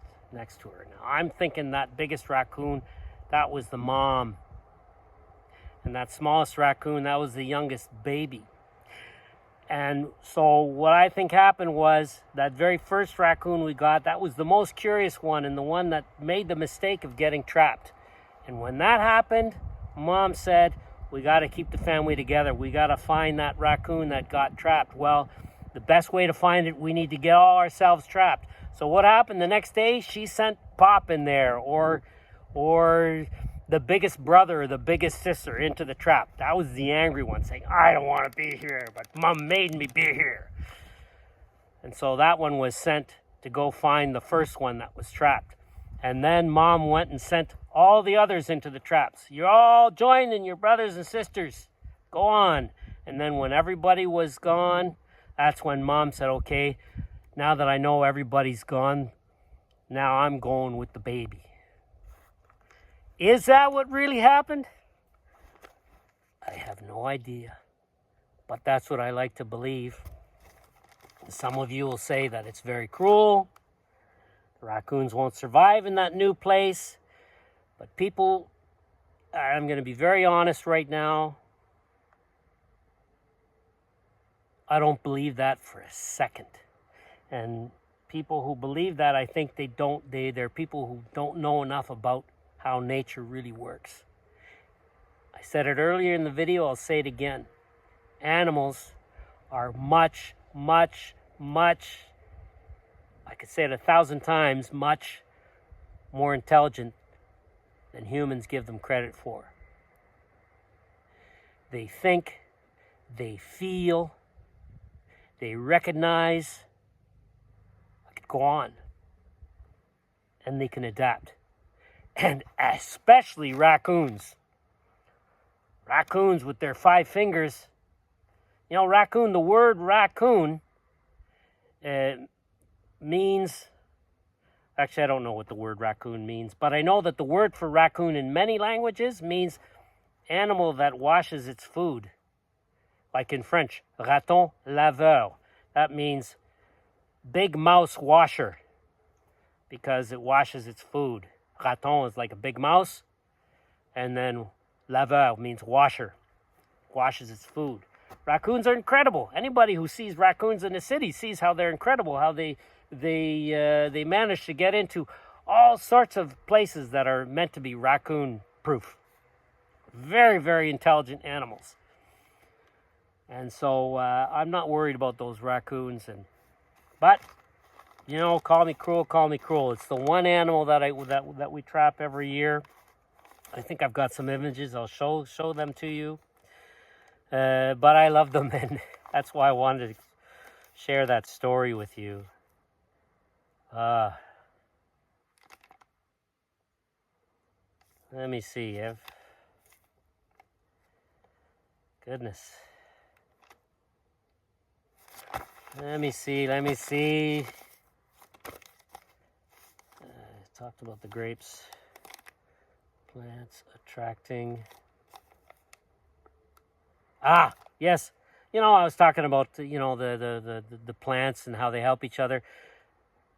to her. Now, I'm thinking that biggest raccoon, that was the mom. And that smallest raccoon, that was the youngest baby. And so what I think happened was that very first raccoon we got, that was the most curious one and the one that made the mistake of getting trapped. And when that happened, Mom said, we got to keep the family together. We got to find that raccoon that got trapped. Well, the best way to find it, we need to get all ourselves trapped. So what happened the next day? She sent Pop in there or the biggest brother or the biggest sister into the trap. That was the angry one saying, I don't want to be here, but Mom made me be here. And so that one was sent to go find the first one that was trapped. And then Mom went and sent all the others into the traps. You're all joining your brothers and sisters. Go on. And then when everybody was gone, that's when Mom said, okay, now that I know everybody's gone, now I'm going with the baby. Is that what really happened? I have no idea. But that's what I like to believe. Some of you will say that it's very cruel. The raccoons won't survive in that new place. But people, I'm going to be very honest right now. I don't believe that for a second. And people who believe that, I think they're people who don't know enough about how nature really works. I said it earlier in the video, I'll say it again. Animals are much, much, much, I could say it 1,000 times, much more intelligent than humans give them credit for. They think, they feel, they recognize, I could go on, and they can adapt. And especially raccoons. Raccoons with their 5 fingers. Raccoon, the word raccoon means, actually I don't know what the word raccoon means, but I know that the word for raccoon in many languages means animal that washes its food. Like in French, raton laveur. That means big mouse washer because it washes its food. Raton is like a big mouse, and then laveur means washer, washes its food. Raccoons are incredible. Anybody who sees raccoons in the city sees how they're incredible, how they manage to get into all sorts of places that are meant to be raccoon-proof. Very, very intelligent animals. And so I'm not worried about those raccoons. But call me cruel. It's the one animal that we trap every year. I think I've got some images. I'll show them to you. But I love them, and that's why I wanted to share that story with you. Let me see. Goodness. Let me see. Talked about the grapes. Plants attracting. Ah, yes. You know, I was talking about, you know, the plants and how they help each other.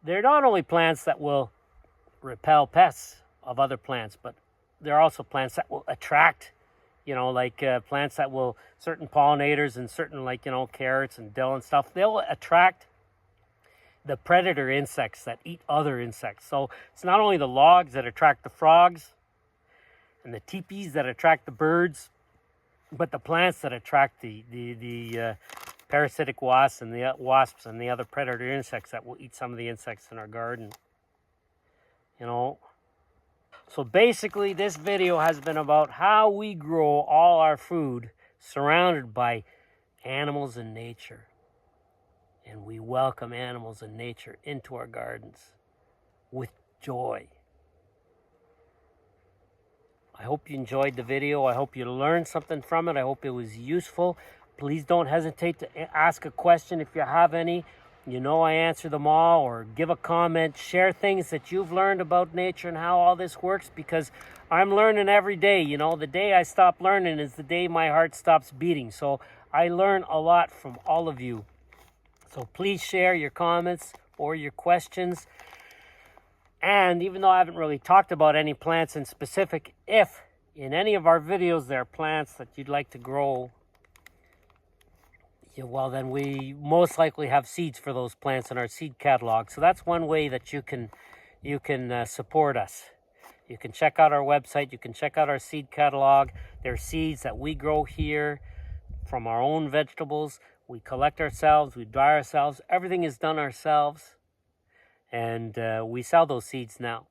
They're not only plants that will repel pests of other plants, but they're also plants that will attract, you know, like plants that will, certain pollinators and certain, like, you know, carrots and dill and stuff, they'll attract the predator insects that eat other insects. So it's not only the logs that attract the frogs and the teepees that attract the birds, but the plants that attract the parasitic wasps and the other predator insects that will eat some of the insects in our garden. You know. So basically, this video has been about how we grow all our food surrounded by animals and nature. And we welcome animals and nature into our gardens with joy. I hope you enjoyed the video. I hope you learned something from it. I hope it was useful. Please don't hesitate to ask a question if you have any. You know I answer them all, or give a comment. Share things that you've learned about nature and how all this works, because I'm learning every day. You know, the day I stop learning is the day my heart stops beating. So I learn a lot from all of you. So please share your comments or your questions. And even though I haven't really talked about any plants in specific, if in any of our videos there are plants that you'd like to grow, well, then we most likely have seeds for those plants in our seed catalog. So that's one way that you can support us. You can check out our website. You can check out our seed catalog. There are seeds that we grow here from our own vegetables. We collect ourselves. We dry ourselves. Everything is done ourselves. And we sell those seeds now.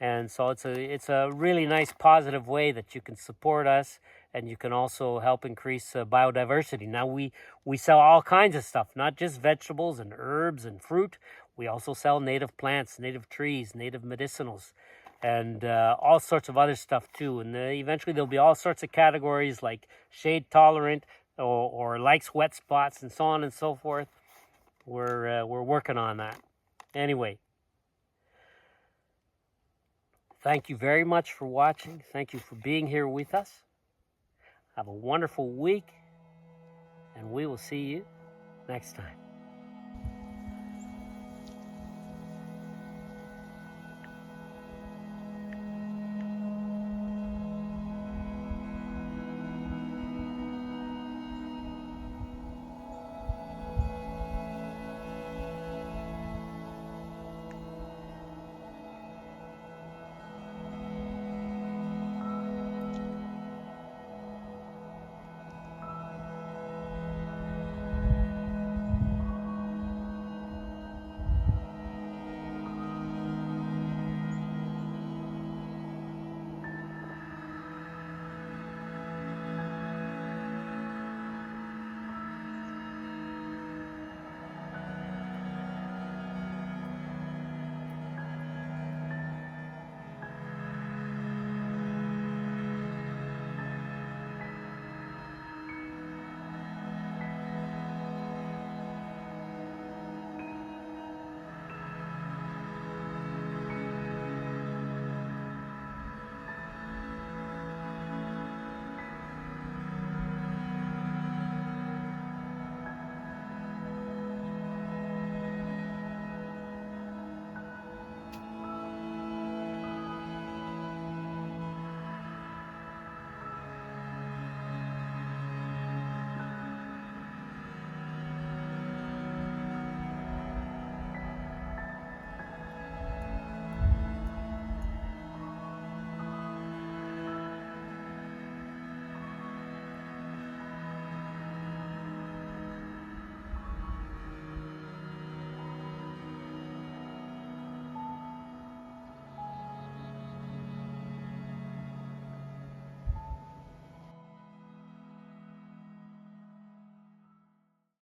And so it's a really nice positive way that you can support us, and you can also help increase biodiversity. Now we sell all kinds of stuff, not just vegetables and herbs and fruit. We also sell native plants, native trees, native medicinals, and all sorts of other stuff too. And eventually there'll be all sorts of categories like shade tolerant or likes wet spots and so on and so forth. We're working on that. Anyway, thank you very much for watching. Thank you for being here with us. Have a wonderful week, and we will see you next time.